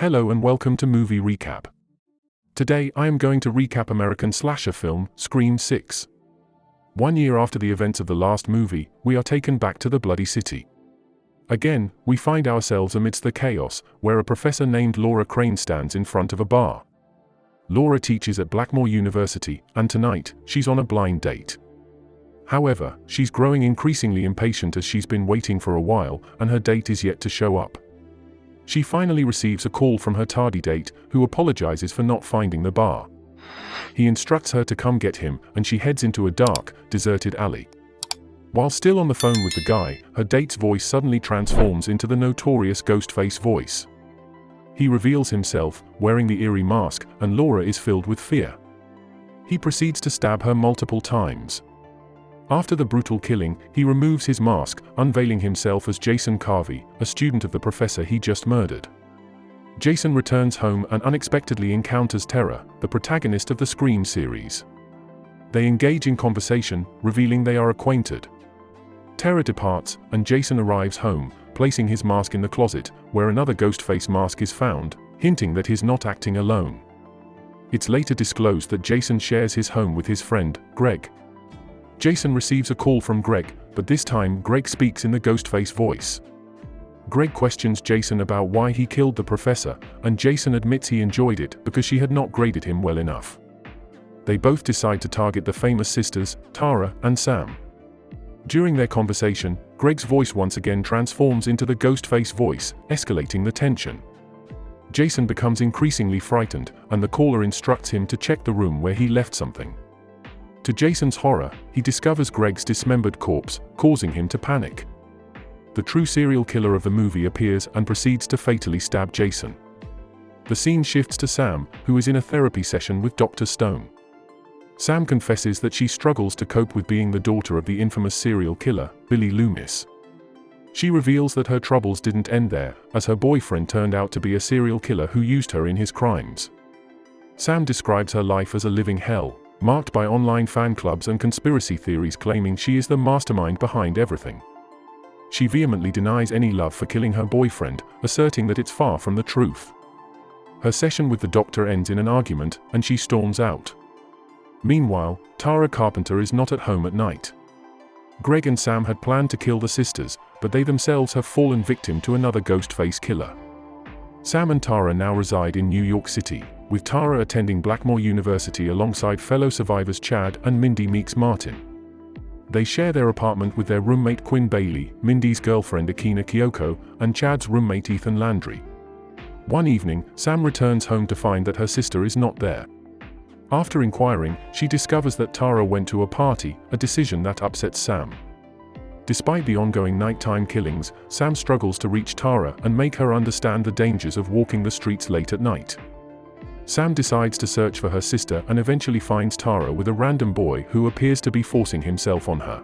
Hello and welcome to Movie Recap. Today I am going to recap American slasher film, Scream 6. 1 year after the events of the last movie, we are taken back to the Bloody City. Again, we find ourselves amidst the chaos, where a professor named Laura Crane stands in front of a bar. Laura teaches at Blackmore University, and tonight, she's on a blind date. However, she's growing increasingly impatient as she's been waiting for a while, and her date is yet to show up. She finally receives a call from her tardy date, who apologizes for not finding the bar. He instructs her to come get him, and she heads into a dark, deserted alley. While still on the phone with the guy, her date's voice suddenly transforms into the notorious Ghostface voice. He reveals himself, wearing the eerie mask, and Laura is filled with fear. He proceeds to stab her multiple times. After the brutal killing, he removes his mask, unveiling himself as Jason Carvey, a student of the professor he just murdered. Jason returns home and unexpectedly encounters Tara, the protagonist of the Scream series. They engage in conversation, revealing they are acquainted. Tara departs, and Jason arrives home, placing his mask in the closet, where another Ghostface mask is found, hinting that he's not acting alone. It's later disclosed that Jason shares his home with his friend, Greg. Jason receives a call from Greg, but this time Greg speaks in the Ghostface voice. Greg questions Jason about why he killed the professor, and Jason admits he enjoyed it because she had not graded him well enough. They both decide to target the famous sisters, Tara and Sam. During their conversation, Greg's voice once again transforms into the Ghostface voice, escalating the tension. Jason becomes increasingly frightened, and the caller instructs him to check the room where he left something. To Jason's horror, he discovers Greg's dismembered corpse, causing him to panic. The true serial killer of the movie appears and proceeds to fatally stab Jason. The scene shifts to Sam, who is in a therapy session with Dr. Stone. Sam confesses that she struggles to cope with being the daughter of the infamous serial killer, Billy Loomis. She reveals that her troubles didn't end there, as her boyfriend turned out to be a serial killer who used her in his crimes. Sam describes her life as a living hell, marked by online fan clubs and conspiracy theories claiming she is the mastermind behind everything. She vehemently denies any love for killing her boyfriend, asserting that it's far from the truth. Her session with the doctor ends in an argument, and she storms out. Meanwhile, Tara Carpenter is not at home at night. Greg and Sam had planned to kill the sisters, but they themselves have fallen victim to another Ghostface killer. Sam and Tara now reside in New York City, with Tara attending Blackmore University alongside fellow survivors Chad and Mindy Meeks Martin. They share their apartment with their roommate Quinn Bailey, Mindy's girlfriend Akina Kyoko, and Chad's roommate Ethan Landry. One evening, Sam returns home to find that her sister is not there. After inquiring, she discovers that Tara went to a party, a decision that upsets Sam. Despite the ongoing nighttime killings, Sam struggles to reach Tara and make her understand the dangers of walking the streets late at night. Sam decides to search for her sister and eventually finds Tara with a random boy who appears to be forcing himself on her.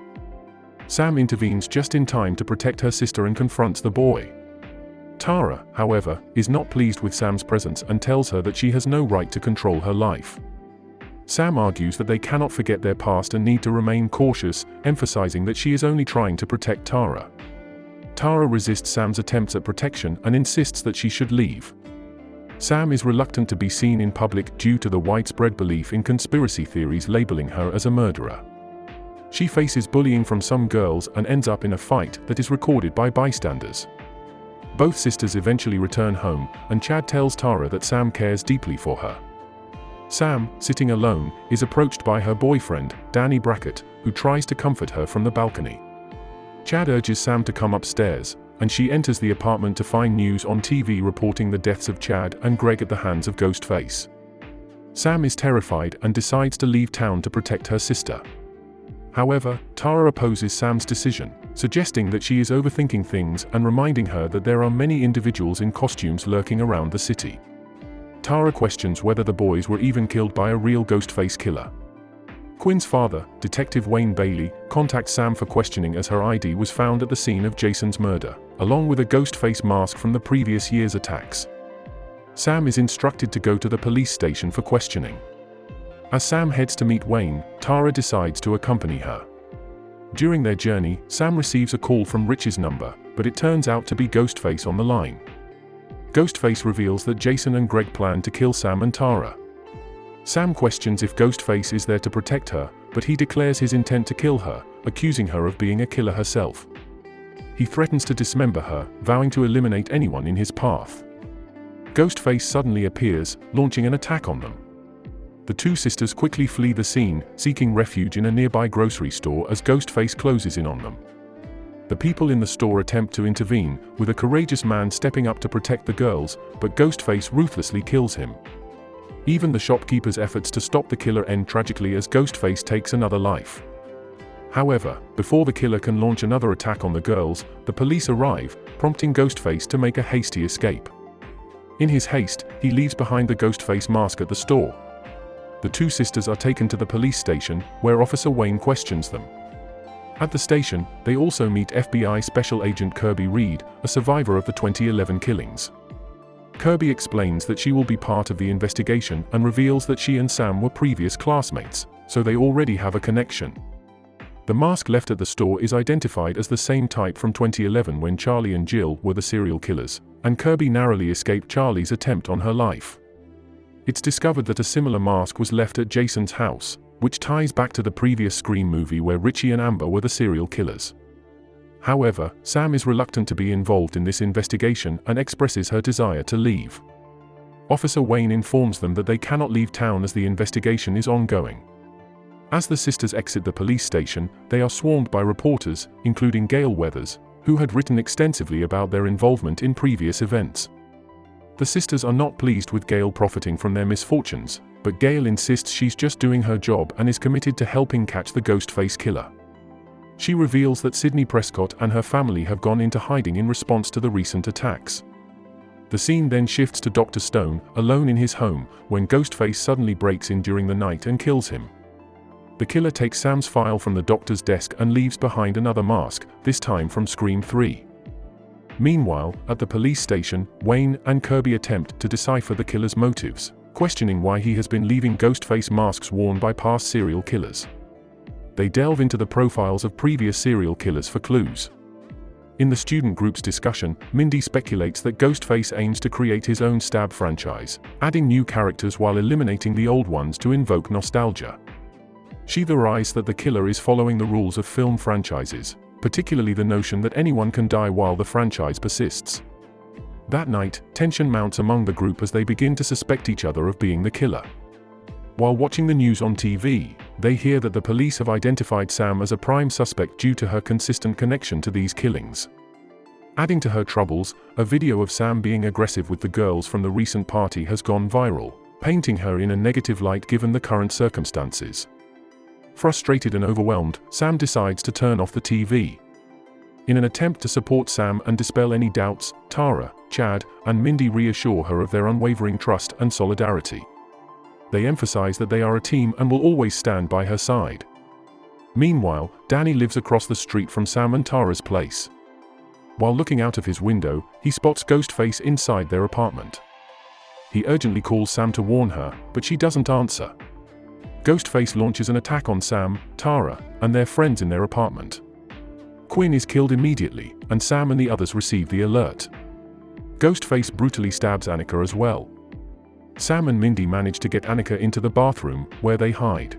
Sam intervenes just in time to protect her sister and confronts the boy. Tara, however, is not pleased with Sam's presence and tells her that she has no right to control her life. Sam argues that they cannot forget their past and need to remain cautious, emphasizing that she is only trying to protect Tara. Tara resists Sam's attempts at protection and insists that she should leave. Sam is reluctant to be seen in public due to the widespread belief in conspiracy theories labeling her as a murderer. She faces bullying from some girls and ends up in a fight that is recorded by bystanders. Both sisters eventually return home, and Chad tells Tara that Sam cares deeply for her. Sam, sitting alone, is approached by her boyfriend, Danny Brackett, who tries to comfort her from the balcony. Chad urges Sam to come upstairs, and she enters the apartment to find news on TV reporting the deaths of Chad and Greg at the hands of Ghostface. Sam is terrified and decides to leave town to protect her sister. However, Tara opposes Sam's decision, suggesting that she is overthinking things and reminding her that there are many individuals in costumes lurking around the city. Tara questions whether the boys were even killed by a real Ghostface killer. Quinn's father, Detective Wayne Bailey, contacts Sam for questioning as her ID was found at the scene of Jason's murder, along with a Ghostface mask from the previous year's attacks. Sam is instructed to go to the police station for questioning. As Sam heads to meet Wayne, Tara decides to accompany her. During their journey, Sam receives a call from Rich's number, but it turns out to be Ghostface on the line. Ghostface reveals that Jason and Greg plan to kill Sam and Tara. Sam questions if Ghostface is there to protect her, but he declares his intent to kill her, accusing her of being a killer herself. He threatens to dismember her, vowing to eliminate anyone in his path. Ghostface suddenly appears, launching an attack on them. The two sisters quickly flee the scene, seeking refuge in a nearby grocery store as Ghostface closes in on them. The people in the store attempt to intervene, with a courageous man stepping up to protect the girls, but Ghostface ruthlessly kills him. Even the shopkeeper's efforts to stop the killer end tragically as Ghostface takes another life. However, before the killer can launch another attack on the girls, the police arrive, prompting Ghostface to make a hasty escape. In his haste, he leaves behind the Ghostface mask at the store. The two sisters are taken to the police station, where Officer Wayne questions them. At the station, they also meet FBI Special Agent Kirby Reed, a survivor of the 2011 killings. Kirby explains that she will be part of the investigation and reveals that she and Sam were previous classmates, so they already have a connection. The mask left at the store is identified as the same type from 2011 when Charlie and Jill were the serial killers, and Kirby narrowly escaped Charlie's attempt on her life. It's discovered that a similar mask was left at Jason's house, which ties back to the previous Scream movie where Richie and Amber were the serial killers. However, Sam is reluctant to be involved in this investigation and expresses her desire to leave. Officer Wayne informs them that they cannot leave town as the investigation is ongoing. As the sisters exit the police station, they are swarmed by reporters, including Gail Weathers, who had written extensively about their involvement in previous events. The sisters are not pleased with Gail profiting from their misfortunes, but Gail insists she's just doing her job and is committed to helping catch the Ghostface killer. She reveals that Sidney Prescott and her family have gone into hiding in response to the recent attacks. The scene then shifts to Dr. Stone, alone in his home, when Ghostface suddenly breaks in during the night and kills him. The killer takes Sam's file from the doctor's desk and leaves behind another mask, this time from Scream 3. Meanwhile, at the police station, Wayne and Kirby attempt to decipher the killer's motives, questioning why he has been leaving Ghostface masks worn by past serial killers. They delve into the profiles of previous serial killers for clues. In the student group's discussion, Mindy speculates that Ghostface aims to create his own stab franchise, adding new characters while eliminating the old ones to invoke nostalgia. She theorizes that the killer is following the rules of film franchises, particularly the notion that anyone can die while the franchise persists. That night, tension mounts among the group as they begin to suspect each other of being the killer. While watching the news on TV, they hear that the police have identified Sam as a prime suspect due to her consistent connection to these killings. Adding to her troubles, a video of Sam being aggressive with the girls from the recent party has gone viral, painting her in a negative light given the current circumstances. Frustrated and overwhelmed, Sam decides to turn off the TV. In an attempt to support Sam and dispel any doubts, Tara, Chad, and Mindy reassure her of their unwavering trust and solidarity. They emphasize that they are a team and will always stand by her side. Meanwhile, Danny lives across the street from Sam and Tara's place. While looking out of his window, he spots Ghostface inside their apartment. He urgently calls Sam to warn her, but she doesn't answer. Ghostface launches an attack on Sam, Tara, and their friends in their apartment. Quinn is killed immediately, and Sam and the others receive the alert. Ghostface brutally stabs Annika as well. Sam and Mindy manage to get Annika into the bathroom, where they hide.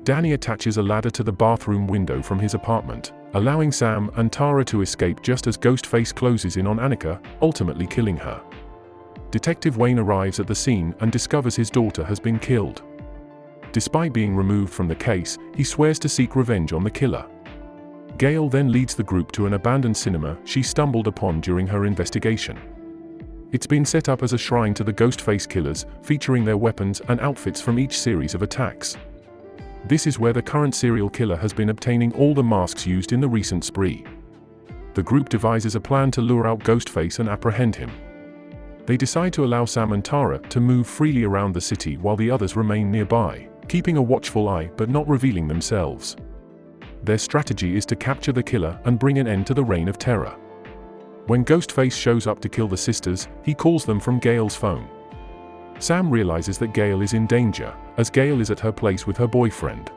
Danny attaches a ladder to the bathroom window from his apartment, allowing Sam and Tara to escape just as Ghostface closes in on Annika, ultimately killing her. Detective Wayne arrives at the scene and discovers his daughter has been killed. Despite being removed from the case, he swears to seek revenge on the killer. Gail then leads the group to an abandoned cinema she stumbled upon during her investigation. It's been set up as a shrine to the Ghostface killers, featuring their weapons and outfits from each series of attacks. This is where the current serial killer has been obtaining all the masks used in the recent spree. The group devises a plan to lure out Ghostface and apprehend him. They decide to allow Sam and Tara to move freely around the city while the others remain nearby, keeping a watchful eye but not revealing themselves. Their strategy is to capture the killer and bring an end to the reign of terror. When Ghostface shows up to kill the sisters, he calls them from Gail's phone. Sam realizes that Gail is in danger, as Gail is at her place with her boyfriend.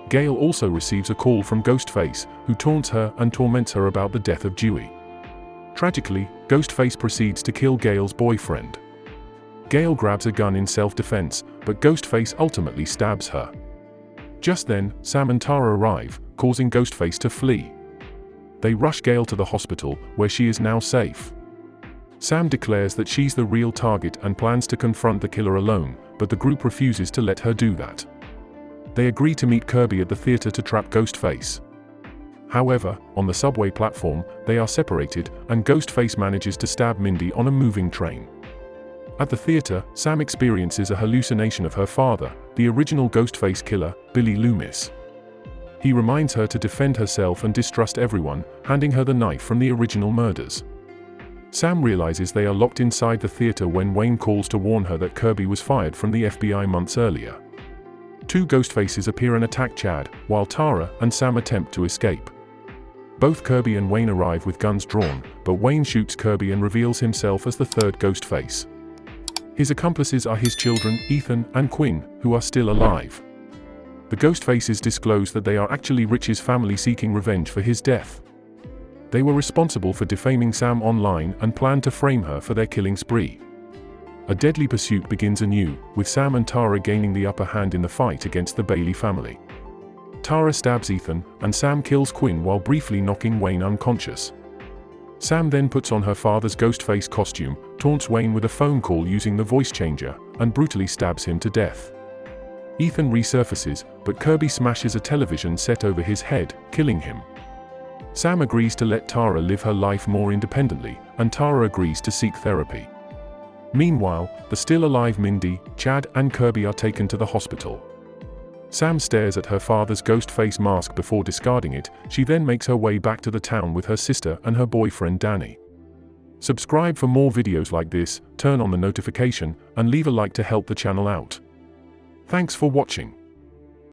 Gail also receives a call from Ghostface, who taunts her and torments her about the death of Dewey. Tragically, Ghostface proceeds to kill Gail's boyfriend. Gail grabs a gun in self-defense, but Ghostface ultimately stabs her. Just then, Sam and Tara arrive, causing Ghostface to flee. They rush Gail to the hospital, where she is now safe. Sam declares that she's the real target and plans to confront the killer alone, but the group refuses to let her do that. They agree to meet Kirby at the theater to trap Ghostface. However, on the subway platform, they are separated, and Ghostface manages to stab Mindy on a moving train. At the theater, Sam experiences a hallucination of her father, the original Ghostface killer, Billy Loomis. He reminds her to defend herself and distrust everyone, handing her the knife from the original murders. Sam realizes they are locked inside the theater when Wayne calls to warn her that Kirby was fired from the FBI months earlier. Two Ghostfaces appear and attack Chad, while Tara and Sam attempt to escape. Both Kirby and Wayne arrive with guns drawn, but Wayne shoots Kirby and reveals himself as the third Ghostface. His accomplices are his children, Ethan and Quinn, who are still alive. The Ghostfaces disclose that they are actually Rich's family seeking revenge for his death. They were responsible for defaming Sam online and plan to frame her for their killing spree. A deadly pursuit begins anew, with Sam and Tara gaining the upper hand in the fight against the Bailey family. Tara stabs Ethan, and Sam kills Quinn while briefly knocking Wayne unconscious. Sam then puts on her father's Ghostface costume, taunts Wayne with a phone call using the voice changer, and brutally stabs him to death. Ethan resurfaces, but Kirby smashes a television set over his head, killing him. Sam agrees to let Tara live her life more independently, and Tara agrees to seek therapy. Meanwhile, the still alive Mindy, Chad and Kirby are taken to the hospital. Sam stares at her father's Ghostface mask before discarding it. She then makes her way back to the town with her sister and her boyfriend Danny. Subscribe for more videos like this, turn on the notification, and leave a like to help the channel out. Thanks for watching.